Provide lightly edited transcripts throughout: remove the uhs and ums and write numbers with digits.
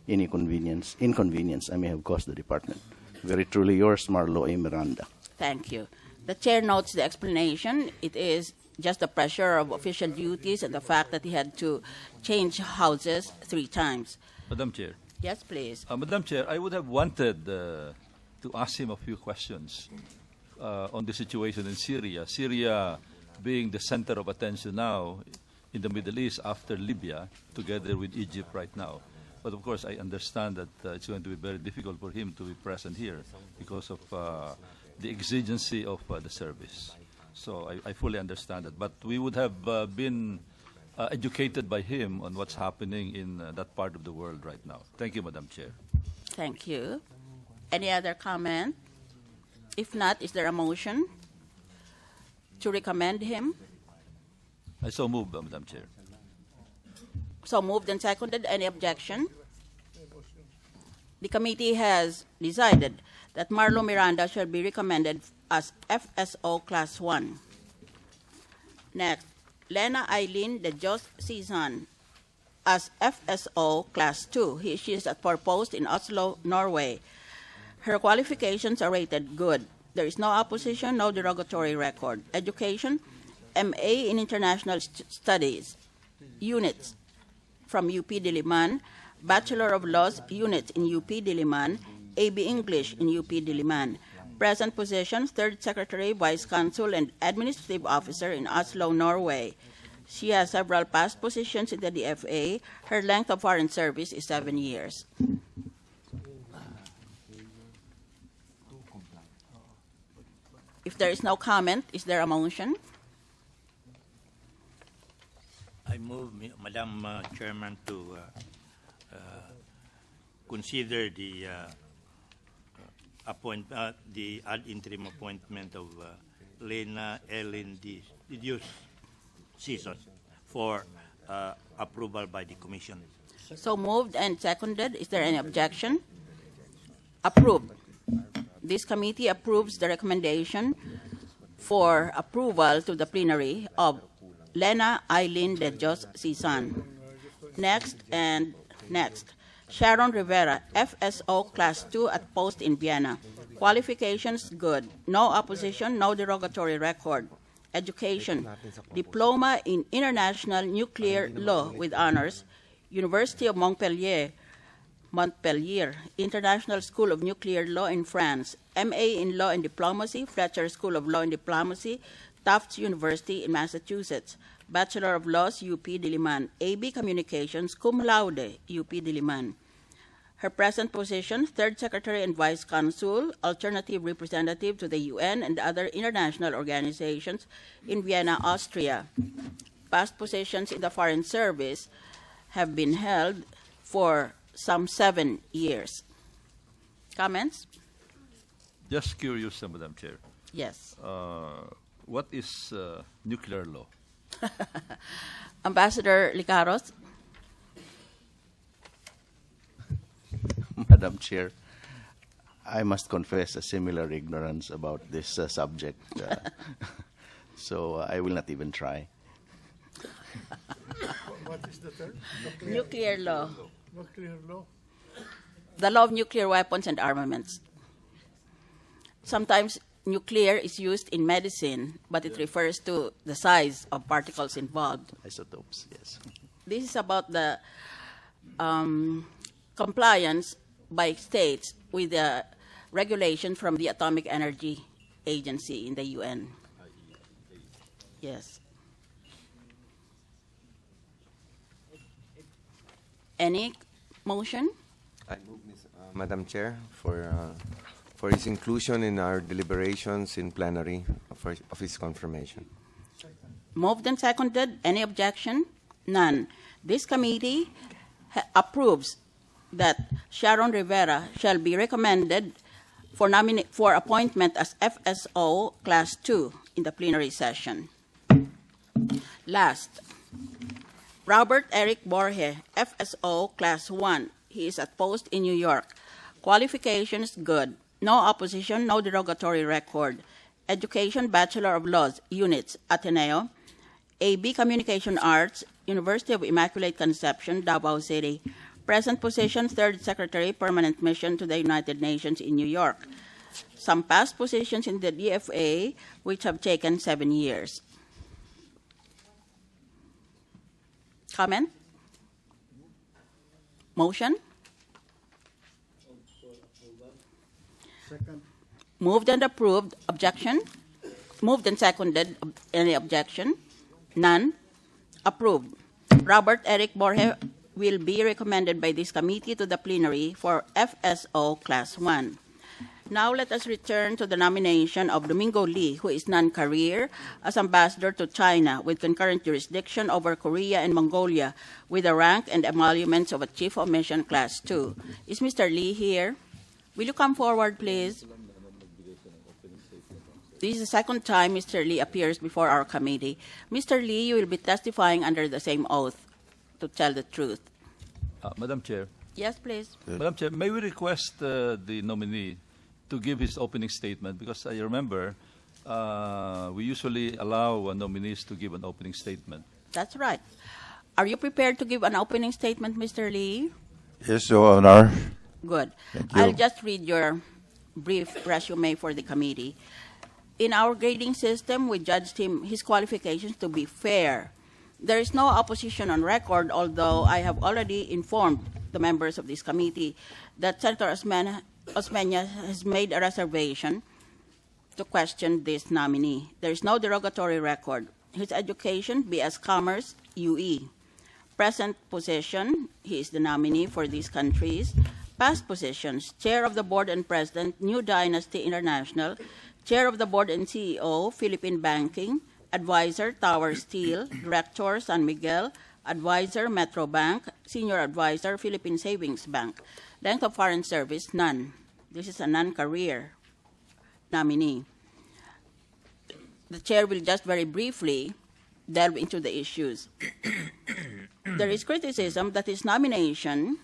any inconvenience I may have caused the department. Very truly yours, Marlo A. Miranda. Thank you. The chair notes the explanation. It is just the pressure of official duties and the fact that he had to change houses 3 times. Madam Chair. Yes, please. Madam Chair, I would have wanted to ask him a few questions on the situation in Syria. Syria being the center of attention now in the Middle East after Libya, together with Egypt right now. But of course, I understand that it's going to be very difficult for him to be present here because of the exigency of the service. So I fully understand that. But we would have been educated by him on what's happening in that part of the world right now. Thank you, Madam Chair. Thank you. Any other comment? If not, is there a motion to recommend him? I so move, Madam Chair. So moved and seconded. Any objection? The committee has decided that Marlo Miranda shall be recommended as FSO Class 1. Next, Lena Eileen de Jos Season as FSO Class 2. She is at for post in Oslo, Norway. Her qualifications are rated good. There is no opposition, no derogatory record. Education, MA in International Studies, units from UP Diliman, Bachelor of Laws, units in UP Diliman, AB English in UP Diliman. Present position, Third Secretary, Vice Consul, and Administrative Officer in Oslo, Norway. She has several past positions in the DFA. Her length of foreign service is 7 years. If there is no comment, is there a motion? I move, Madam Chairman, to consider the the ad interim appointment of Lena Ellen Dios Season for approval by the Commission. So moved and seconded. Is there any objection? Approved. This committee approves the recommendation for approval to the plenary of Lena Eileen de Jos Season. Next, Sharon Rivera, FSO Class 2 at post in Vienna. Qualifications good. No opposition, no derogatory record. Education, diploma in international nuclear law with honors, University of Montpellier, International School of Nuclear Law in France, MA in Law and Diplomacy, Fletcher School of Law and Diplomacy, Tufts University in Massachusetts, Bachelor of Laws, UP Diliman, AB Communications, cum laude, UP Diliman. Her present position, Third Secretary and Vice Consul, Alternative Representative to the UN and other international organizations in Vienna, Austria. Past positions in the Foreign Service have been held for some 7 years. Comments? Just curious, Madam Chair. Yes. What is nuclear law? Ambassador Licaros? Madam Chair, I must confess a similar ignorance about this subject, so I will not even try. What is the term? Nuclear law. Nuclear law? The law of nuclear weapons and armaments. Sometimes nuclear is used in medicine, but it refers to the size of particles involved. Isotopes, yes. This is about the compliance by states with the regulation from the Atomic Energy Agency in the UN. Yes. Any motion? I move, Madam Chair, for his inclusion in our deliberations in plenary of his confirmation. Moved and seconded. Any objection? None. This committee approves that Sharon Rivera shall be recommended for appointment as FSO Class 2 in the plenary session. Last, Robert Eric Borge, FSO Class 1. He is at post in New York. Qualifications good. No opposition, no derogatory record. Education, Bachelor of Laws, units, Ateneo. AB Communication Arts, University of Immaculate Conception, Davao City. Present position, Third Secretary, Permanent Mission to the United Nations in New York. Some past positions in the DFA, which have taken 7 years. Comment? Motion? Second. Moved and approved. Objection? Moved and seconded. Any objection? None. Approved. Robert Eric Borge will be recommended by this committee to the plenary for FSO Class 1. Now let us return to the nomination of Domingo Lee, who is non-career, as ambassador to China with concurrent jurisdiction over Korea and Mongolia with the rank and emoluments of a Chief of Mission Class 2. Is Mr. Lee here? Will you come forward, please? This is the second time Mr. Lee appears before our committee. Mr. Lee, you will be testifying under the same oath to tell the truth. Madam Chair. Yes, please. Madam Chair, may we request the nominee to give his opening statement? Because I remember we usually allow nominees to give an opening statement. That's right. Are you prepared to give an opening statement, Mr. Lee? Yes, Your Honor. Good. Thank you. I'll just read your brief resume for the committee. In our grading system, we judged his qualifications to be fair. There is no opposition on record, although I have already informed the members of this committee that Senator Osmeña has made a reservation to question this nominee. There is no derogatory record. His education, B.S. Commerce, UE. Present position, he is the nominee for these countries. Past positions, Chair of the Board and President, New Dynasty International, Chair of the Board and CEO, Philippine Banking, Advisor, Tower Steel, Director, San Miguel, Advisor, Metro Bank, Senior Advisor, Philippine Savings Bank. Length of foreign service, none. This is a non-career nominee. The Chair will just very briefly delve into the issues. There is criticism that his nomination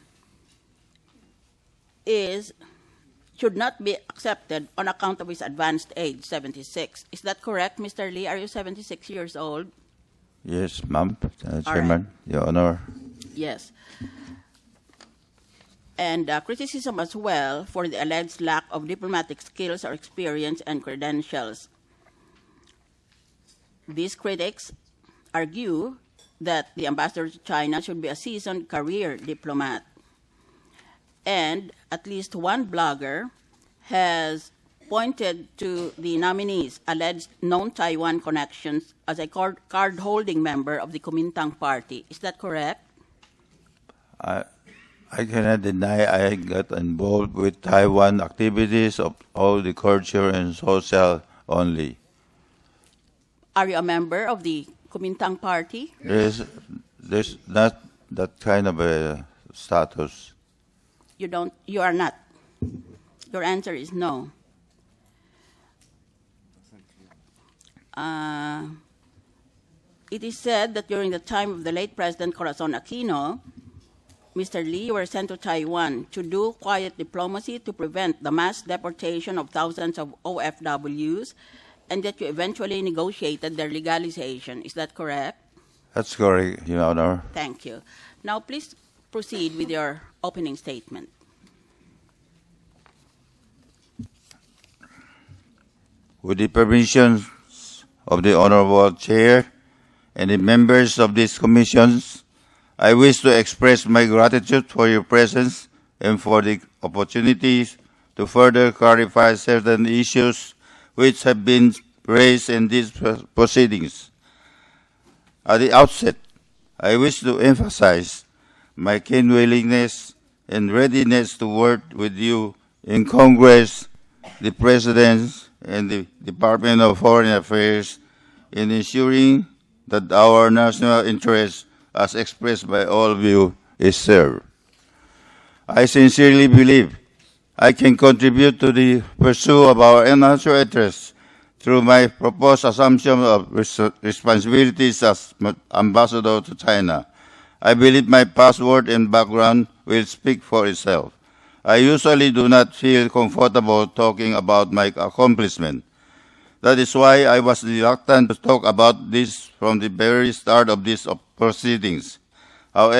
should not be accepted on account of his advanced age, 76. Is that correct, Mr. Lee? Are you 76 years old? Yes, ma'am, Chairman, Your Honor. Yes. And criticism as well for the alleged lack of diplomatic skills or experience and credentials. These critics argue that the ambassador to China should be a seasoned career diplomat. And at least one blogger has pointed to the nominee's alleged known Taiwan connections as a card-holding member of the Kuomintang Party. Is that correct? I cannot deny I got involved with Taiwan activities of all the culture and social only. Are you a member of the Kuomintang Party? There's not that kind of a status. You are not. Your answer is no. It is said that during the time of the late President Corazon Aquino, Mr. Lee, you were sent to Taiwan to do quiet diplomacy to prevent the mass deportation of thousands of OFWs, and that you eventually negotiated their legalization. Is that correct? That's correct, Your Honor. Thank you. Now, please proceed with your opening statement. With the permission of the Honorable Chair and the members of these commissions, I wish to express my gratitude for your presence and for the opportunities to further clarify certain issues which have been raised in these proceedings. At the outset, I wish to emphasize my keen willingness and readiness to work with you in Congress, the President, and the Department of Foreign Affairs in ensuring that our national interest, as expressed by all of you, is served. I sincerely believe I can contribute to the pursuit of our national interests through my proposed assumption of responsibilities as ambassador to China. I believe my past work and background will speak for itself. I usually do not feel comfortable talking about my accomplishment. That is why I was reluctant to talk about this from the very start of these proceedings. However,